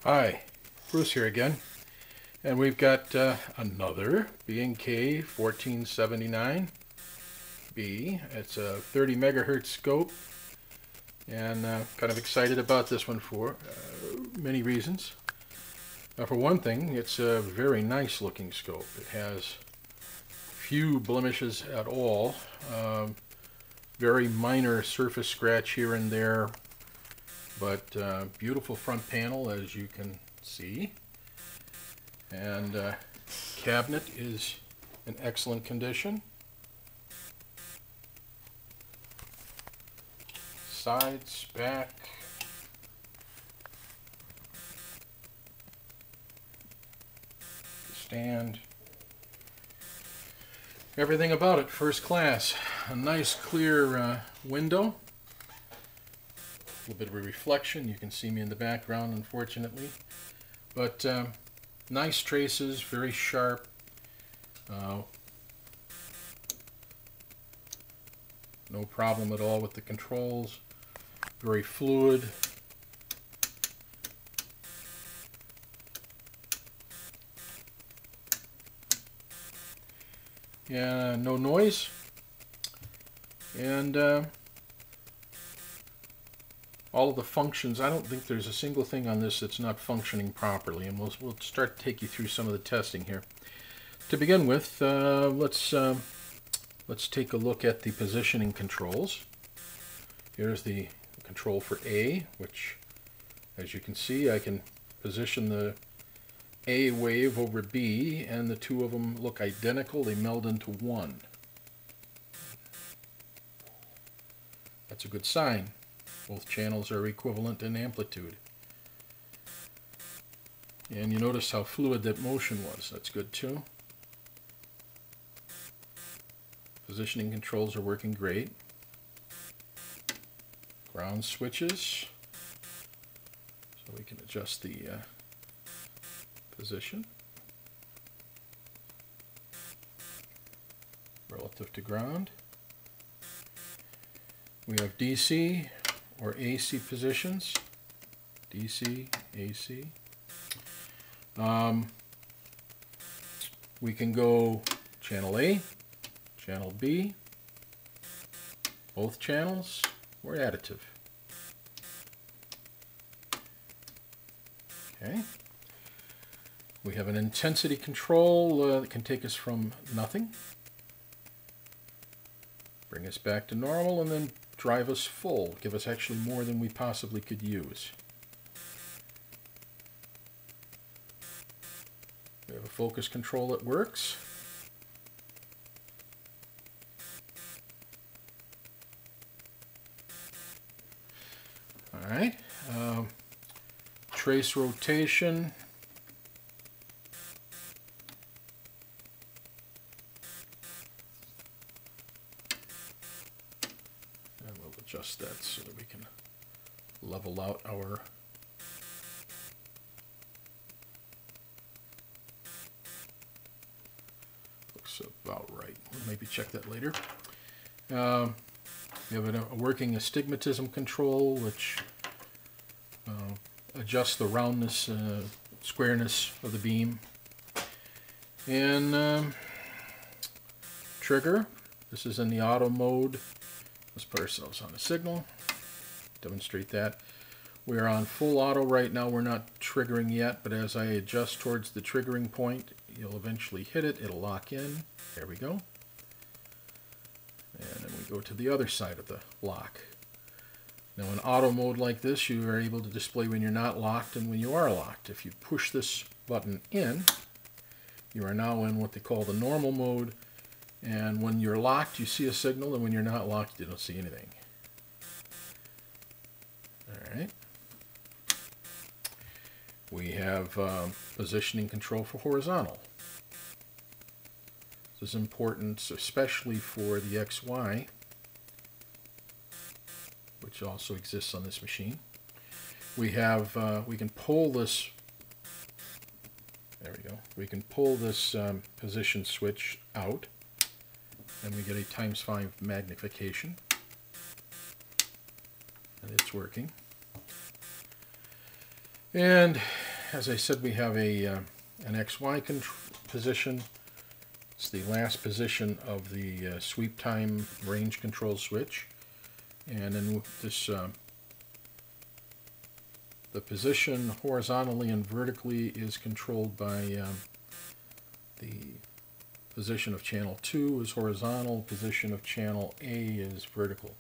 Hi, Bruce here again, and we've got another BK1459B. It's a 30 megahertz scope, and kind of excited about this one for many reasons. For one thing, it's a very nice looking scope. It has few blemishes at all, very minor surface scratch here and there, but beautiful front panel, as you can see, and cabinet is in excellent condition. Sides, back, stand, everything about it first class. A nice clear window. A little bit of a reflection. You can see me in the background, unfortunately. But nice traces, very sharp. No problem at all with the controls. Very fluid. Yeah, no noise. And all of the functions, I don't think there's a single thing on this that's not functioning properly, and we'll start to take you through some of the testing here. To begin with, let's take a look at the positioning controls. Here's the control for A, which, as you can see, I can position the A wave over B, and the two of them look identical. They meld into one. That's a good sign. Both channels are equivalent in amplitude. And you notice how fluid that motion was. That's good too. Positioning controls are working great. Ground switches. So we can adjust the position relative to ground. We have DC or AC positions. DC, AC. We can go channel A, channel B, both channels, or additive. Okay. We have an intensity control that can take us from nothing, bring us back to normal, and then drive us full, give us actually more than we possibly could use. We have a focus control that works. All right. Trace rotation. And we'll adjust that so that we can level out our looks about right. We'll maybe check that later. We have a working astigmatism control, which adjusts the roundness, squareness of the beam. And trigger. This is in the auto mode. Let's put ourselves on a signal. Demonstrate that. We're on full auto right now. We're not triggering yet, but as I adjust towards the triggering point, you'll eventually hit it. It'll lock in. There we go. And then we go to the other side of the lock. Now in auto mode like this, you are able to display when you're not locked and when you are locked. If you push this button in, you are now in what they call the normal mode. And when you're locked, you see a signal, and when you're not locked, you don't see anything. All right. We have positioning control for horizontal. This is important, especially for the XY, which also exists on this machine. We have, we can pull this, there we go, we can pull this position switch out, and we get a ×5 magnification, and it's working. And as I said, we have an XY position. It's the last position of the sweep time range control switch. And in this, the position horizontally and vertically is controlled by the position of channel 2 is horizontal, position of channel A is vertical.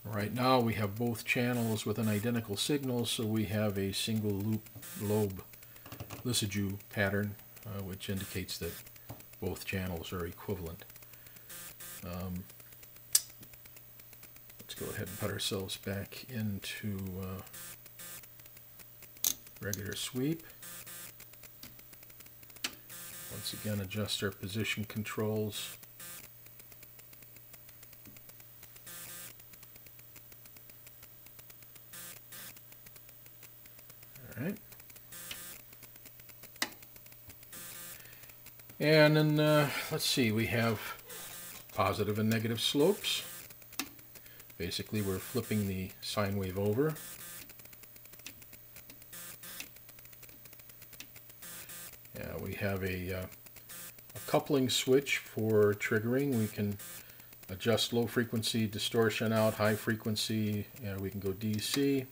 Right now we have both channels with an identical signal, so we have a single lobe Lissajous pattern, which indicates that both channels are equivalent. Let's go ahead and put ourselves back into regular sweep. Once again, adjust our position controls. All right. And then, let's see, we have positive and negative slopes. Basically, we're flipping the sine wave over. We have a coupling switch for triggering. We can adjust low frequency distortion out, high frequency. We can go DC.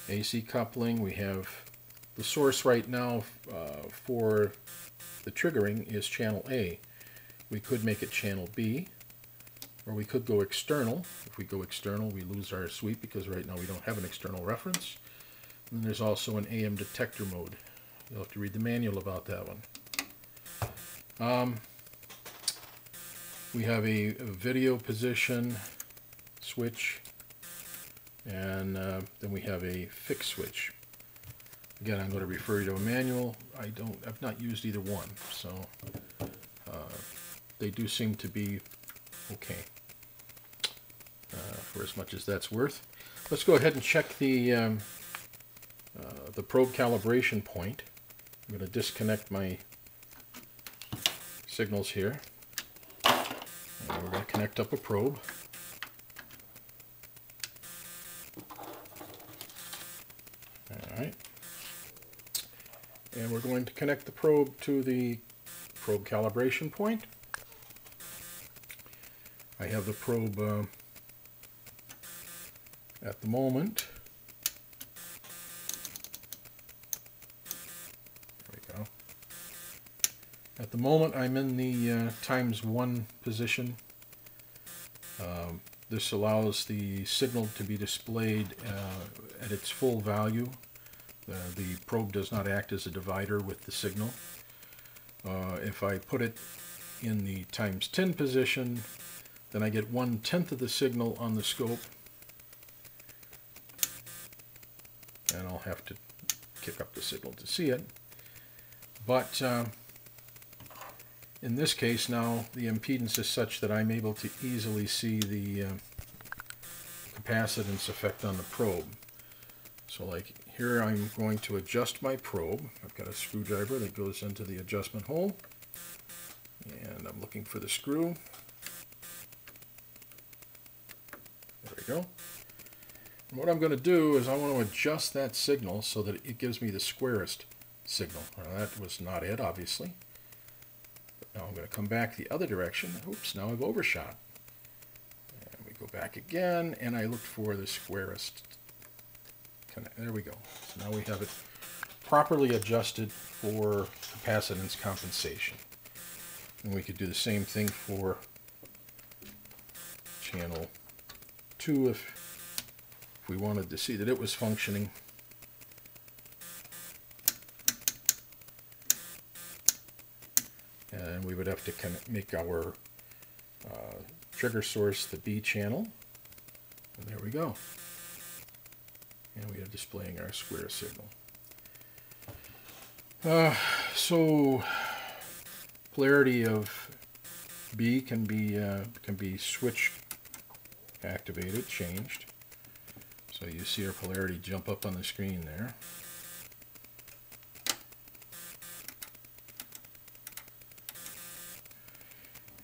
AC coupling. We have the source right now for the triggering is channel A. We could make it channel B, or we could go external. If we go external, we lose our sweep because right now we don't have an external reference. And there's also an AM detector mode. You'll have to read the manual about that one. We have a video position switch, and then we have a fixed switch. Again, I'm going to refer you to a manual. I've not used either one, so they do seem to be okay for as much as that's worth. Let's go ahead and check the probe calibration point. I'm going to disconnect my signals here, and we're going to connect up a probe. Alright, and we're going to connect the probe to the probe calibration point. I have the probe at the moment. At the moment, I'm in the ×1 position. This allows the signal to be displayed at its full value. The probe does not act as a divider with the signal. If I put it in the ×10 position, then I get 1/10 of the signal on the scope. And I'll have to kick up the signal to see it. But in this case now, the impedance is such that I'm able to easily see the capacitance effect on the probe. So like here, I'm going to adjust my probe. I've got a screwdriver that goes into the adjustment hole, and I'm looking for the screw. There we go. And what I'm going to do is I want to adjust that signal so that it gives me the squarest signal. Now, that was not it, obviously. Now I'm going to come back the other direction. Oops, now I've overshot. And we go back again, and I look for the squarest. There we go. So now we have it properly adjusted for capacitance compensation. And we could do the same thing for channel 2 if we wanted to see that it was functioning. And we would have to make our trigger source the B channel. And there we go. And we are displaying our square signal. So polarity of B can be switch activated, changed. So you see our polarity jump up on the screen there.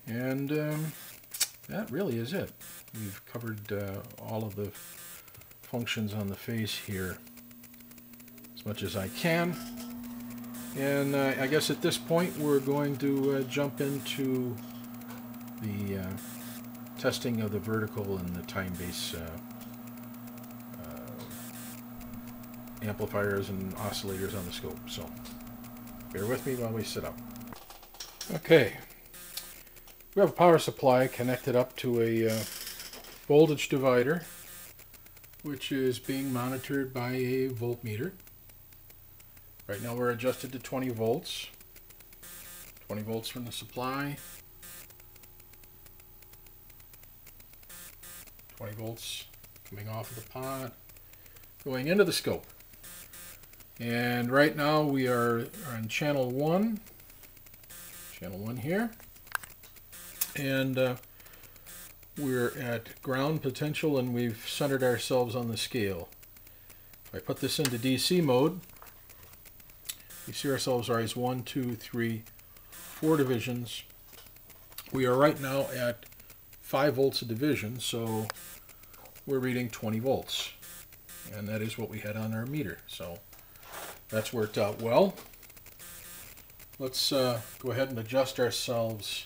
And that really is it. We've covered all of the functions on the face here as much as I can. And I guess at this point we're going to jump into the testing of the vertical and the time-based amplifiers and oscillators on the scope. So bear with me while we sit up. Okay, we have a power supply connected up to a voltage divider, which is being monitored by a voltmeter. Right now we're adjusted to 20 volts. 20 volts from the supply. 20 volts coming off of the pot, going into the scope. And right now we are on channel 1. Channel 1 here. And we're at ground potential, and we've centered ourselves on the scale. If I put this into DC mode, we see ourselves rise 1, 2, 3, 4 divisions. We are right now at 5 volts a division, so we're reading 20 volts. And that is what we had on our meter. So that's worked out well. Let's go ahead and adjust ourselves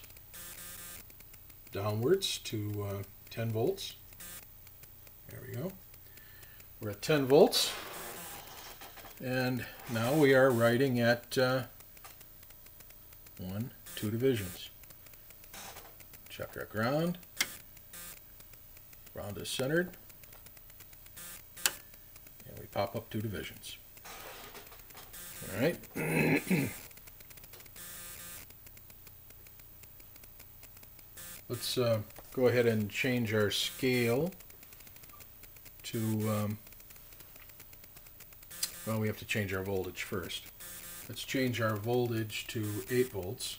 downwards to 10 volts. There we go. We're at 10 volts. And now we are writing at 1, 2 divisions. Check our ground. Ground is centered. And we pop up 2 divisions. All right. Let's go ahead and change our scale to well, we have to change our voltage first. Let's change our voltage to 8 volts.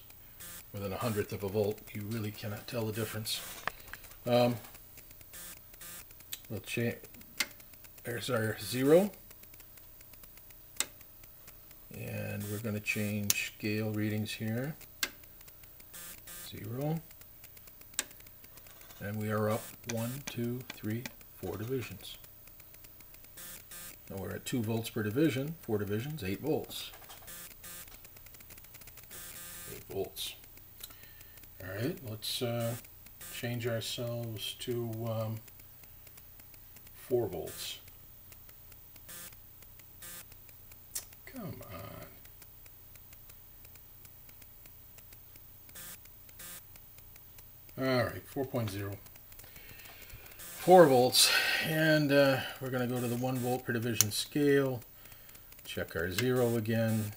Within 1/100th of a volt, you really cannot tell the difference. We'll change. There's our 0. And we're going to change scale readings here. 0. And we are up 1, 2, 3, 4 divisions. Now we're at 2 volts per division, 4 divisions, 8 volts. 8 volts. All right, let's change ourselves to 4 volts. Come on. All right, 4.0. 4 volts, and we're going to go to the 1 volt per division scale, check our 0 again,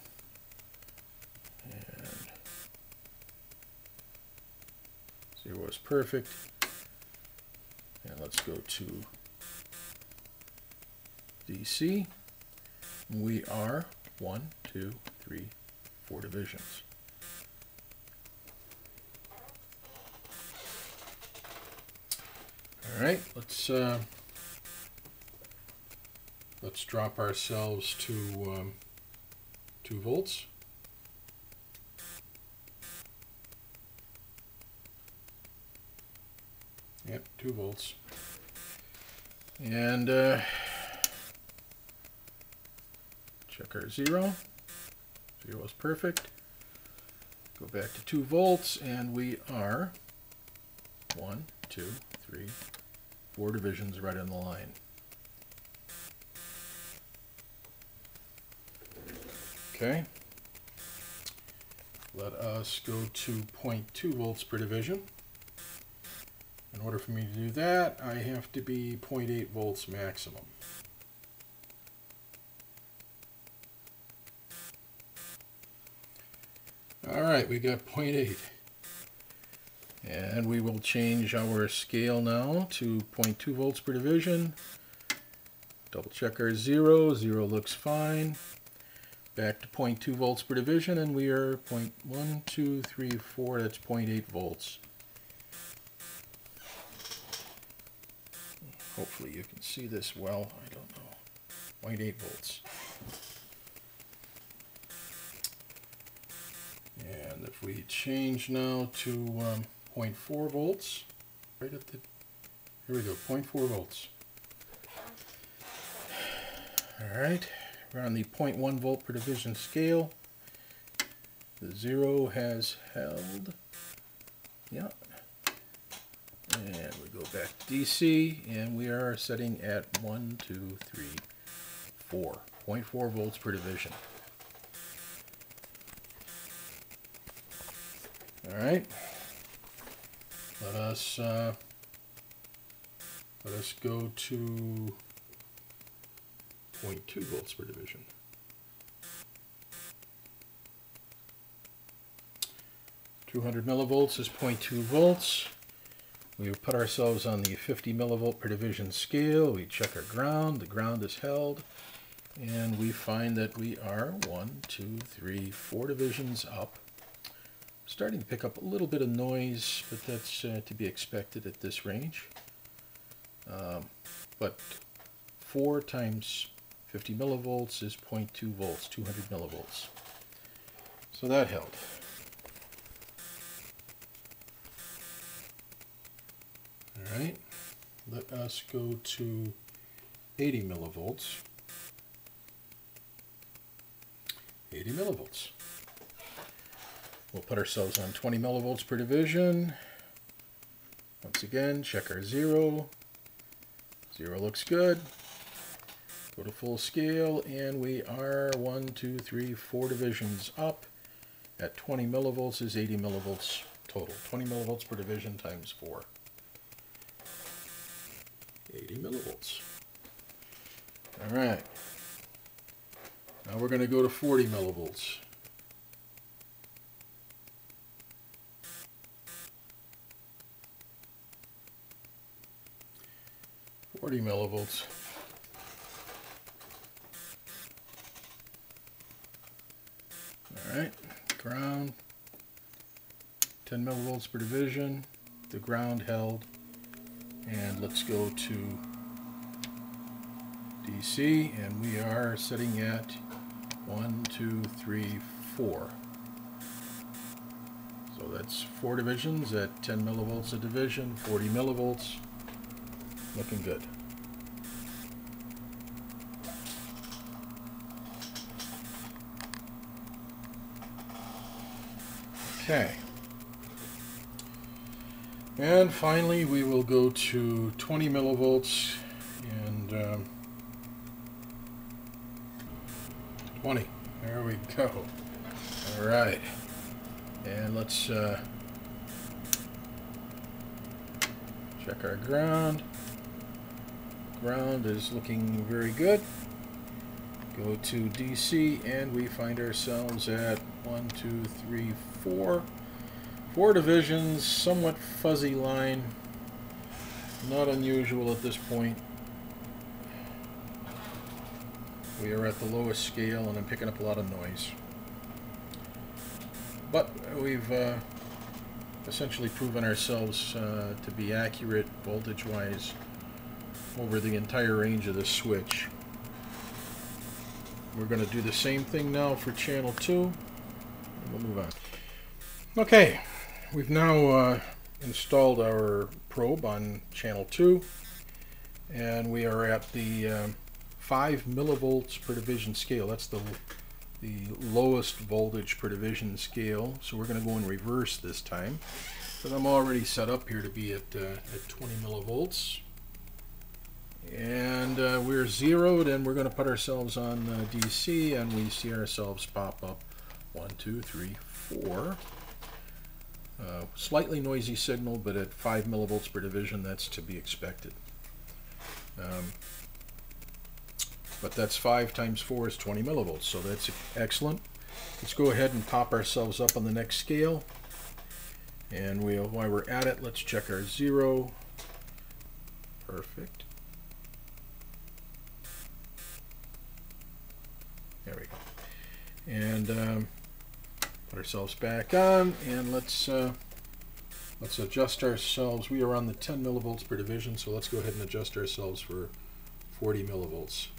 and 0 is perfect, and let's go to DC. We are 1, 2, 3, 4 divisions. All right, let's drop ourselves to 2 volts. Yep, 2 volts. And check our 0. 0 is perfect. Go back to 2 volts, and we are 1, 2, 3, 4 divisions right on the line. Okay. Let us go to 0.2 volts per division. In order for me to do that, I have to be 0.8 volts maximum. All right, we got 0.8. And we will change our scale now to 0.2 volts per division. Double check our 0. 0 looks fine. Back to 0.2 volts per division, and we are 1, 2, 3, 4. That's 0.8 volts. Hopefully you can see this well. I don't know. 0.8 volts. And if we change now to 0.4 volts, right at the, here we go, 0.4 volts. Alright, we're on the 0.1 volt per division scale. The 0 has held. Yeah. And we go back to DC, and we are setting at 1, 2, 3, 4. 0.4 volts per division. Alright. Let us go to 0.2 volts per division. (200 millivolts is 0.2 volts. We put ourselves on the 50 millivolt per division scale. We check our ground. The ground is held. And we find that we are 1, 2, 3, 4 divisions up. Starting to pick up a little bit of noise, but that's to be expected at this range. But 4 times 50 millivolts is 0.2 volts, 200 millivolts. So that held. Alright, let us go to 80 millivolts. 80 millivolts. We'll put ourselves on 20 millivolts per division. Once again, check our 0. 0 looks good. Go to full scale, and we are 1, 2, 3, 4 divisions up. At 20 millivolts is 80 millivolts total. 20 millivolts per division times 4. 80 millivolts. All right. Now we're going to go to 40 millivolts. All right, ground, 10 millivolts per division, the ground held, and let's go to DC, and we are sitting at 1, 2, 3, 4. So that's 4 divisions at 10 millivolts a division, 40 millivolts. Looking good. Okay. And finally, we will go to 20 millivolts and 20. There we go. All right. And let's check our ground. Ground is looking very good. Go to DC, and we find ourselves at 1, 2, 3, 4. 4 divisions, somewhat fuzzy line. Not unusual at this point. We are at the lowest scale, and I'm picking up a lot of noise. But we've essentially proven ourselves to be accurate voltage-wise over the entire range of this switch. We're going to do the same thing now for channel 2, and we'll move on. Okay, we've now installed our probe on channel 2, and we are at the 5 millivolts per division scale. That's the lowest voltage per division scale, so we're going to go in reverse this time. But I'm already set up here to be at 20 millivolts. And we're zeroed, and we're going to put ourselves on DC, and we see ourselves pop up 1, 2, 3, 4. Slightly noisy signal, but at 5 millivolts per division, that's to be expected. But that's 5 times 4 is 20 millivolts, so that's excellent. Let's go ahead and pop ourselves up on the next scale. And while we're at it, let's check our 0. Perfect. There we go. And put ourselves back on, and let's adjust ourselves. We are on the 10 millivolts per division, so let's go ahead and adjust ourselves for 40 millivolts.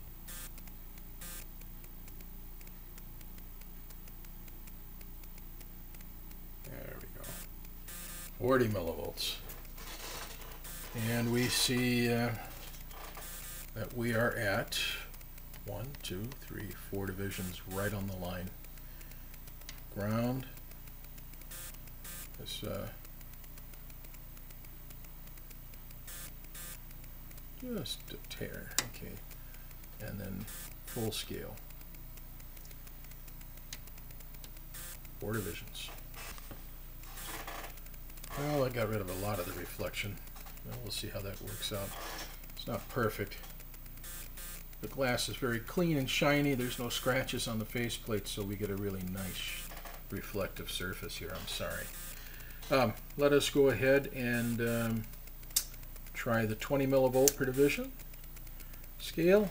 There we go. 40 millivolts. And we see that we are at 1, 2, 3, 4 divisions right on the line. Ground. This just a tear, okay, and then full scale, 4 divisions. Well, I got rid of a lot of the reflection. Well, we'll see how that works out. It's not perfect. The glass is very clean and shiny. There's no scratches on the faceplate, so we get a really nice reflective surface here. I'm sorry. Let us go ahead and try the 20 millivolt per division scale.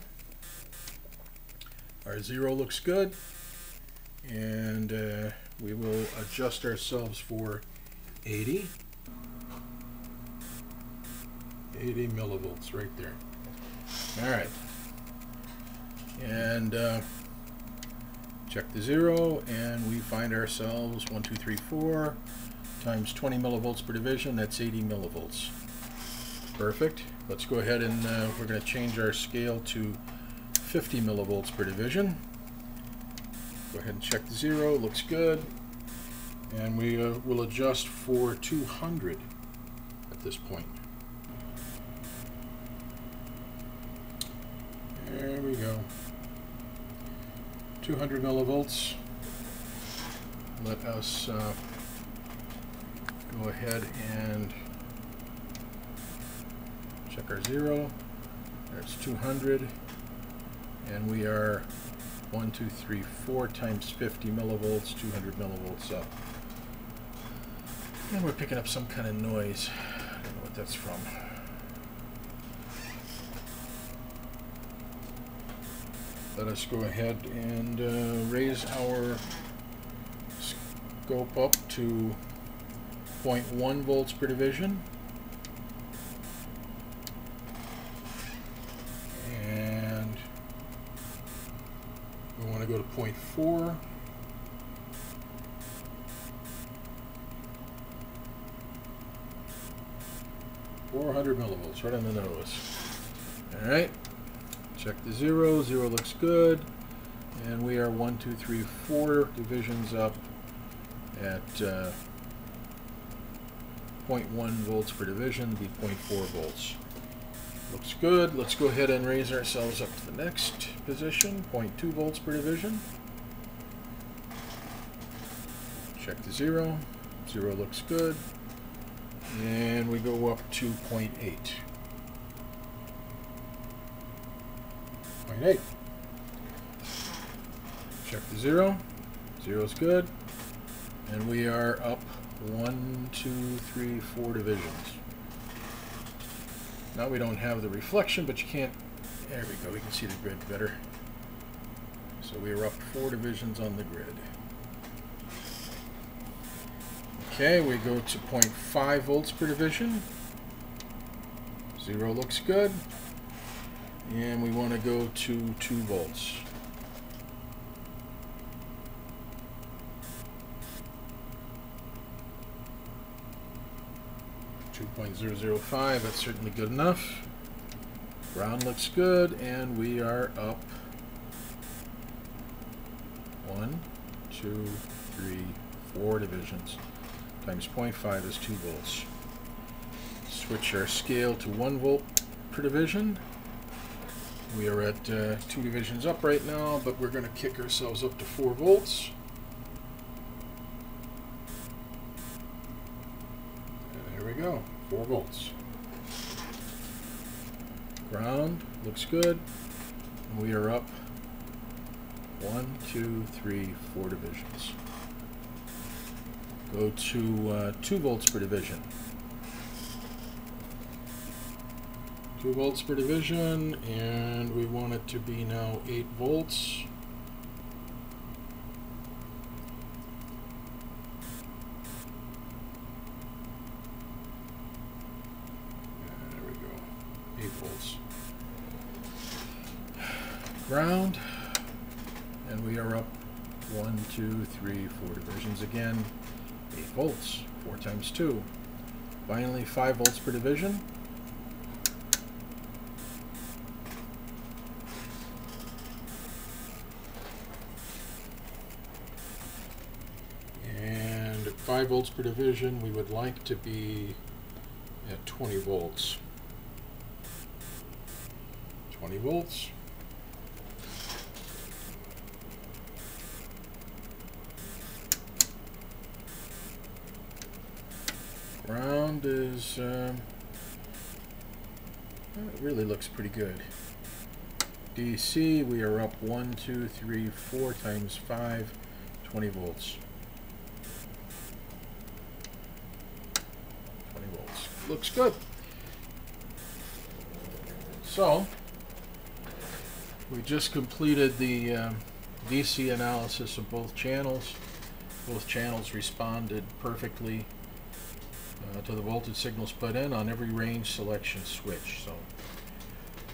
Our 0 looks good, and we will adjust ourselves for 80 millivolts right there. All right, and check the 0, and we find ourselves 1, 2, 3, 4 times 20 millivolts per division. That's 80 millivolts. Perfect. Let's go ahead and we're going to change our scale to 50 millivolts per division. Go ahead and check the 0. Looks good. And we will adjust for 200 at this point. There we go. 200 millivolts. Let us go ahead and check our 0. There's 200, and we are 1, 2, 3, 4 times 50 millivolts, 200 millivolts up. And we're picking up some kind of noise. I don't know what that's from. Let us go ahead and raise our scope up to 0.1 volts per division. And we want to go to 0.4. .400 millivolts, right on the nose. All right. Check the 0. 0 looks good, and we are 1, 2, 3, 4 divisions up at 0.1 volts per division, be 0.4 volts. Looks good. Let's go ahead and raise ourselves up to the next position, 0.2 volts per division. Check the 0. 0 looks good, and we go up to 0.8. 0.8. Check the 0. 0 is good. And we are up 1, 2, 3, 4 divisions. Now we don't have the reflection, but you can't. There we go. We can see the grid better. So we are up 4 divisions on the grid. Okay, we go to 0.5 volts per division. 0 looks good. And we want to go to 2 volts. .005, that's certainly good enough. Ground looks good, and we are up 1, 2, 3, 4 divisions. Times 0.5 is 2 volts. Switch our scale to 1 volt per division. We are at 2 divisions up right now, but we're going to kick ourselves up to 4 volts. And there we go, 4 volts. Ground looks good. And we are up 1, 2, 3, 4 divisions. Go to 2 volts per division. 2 volts per division, and we want it to be now 8 volts. There we go, 8 volts. Ground, and we are up 1, 2, 3, 4 divisions again. 8 volts, 4 times 2. Finally, 5 volts per division. 5 volts per division. We would like to be at 20 volts. 20 volts. Ground is, it really looks pretty good. DC, we are up 1, 2, 3, 4 times 5, 20 volts. 20 volts. Looks good. So, we just completed the DC analysis of both channels. Both channels responded perfectly to the voltage signals put in on every range selection switch. So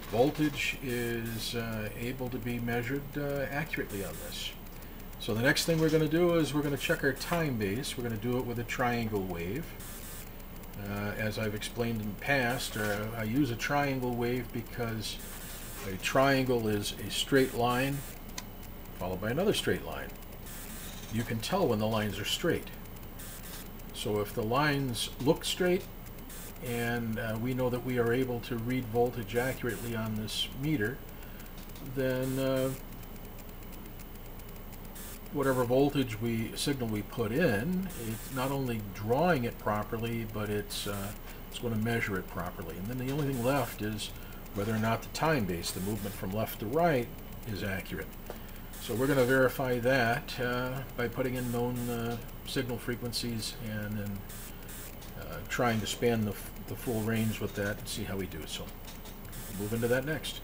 voltage is able to be measured accurately on this. So the next thing we're going to do is we're going to check our time base. We're going to do it with a triangle wave. As I've explained in the past, I use a triangle wave because a triangle is a straight line followed by another straight line. You can tell when the lines are straight. So if the lines look straight and we know that we are able to read voltage accurately on this meter, then whatever voltage signal we put in, it's not only drawing it properly, but it's going to measure it properly. And then the only thing left is whether or not the time base, the movement from left to right, is accurate. So we're going to verify that by putting in known signal frequencies and then trying to span the full range with that and see how we do. So we'll move into that next.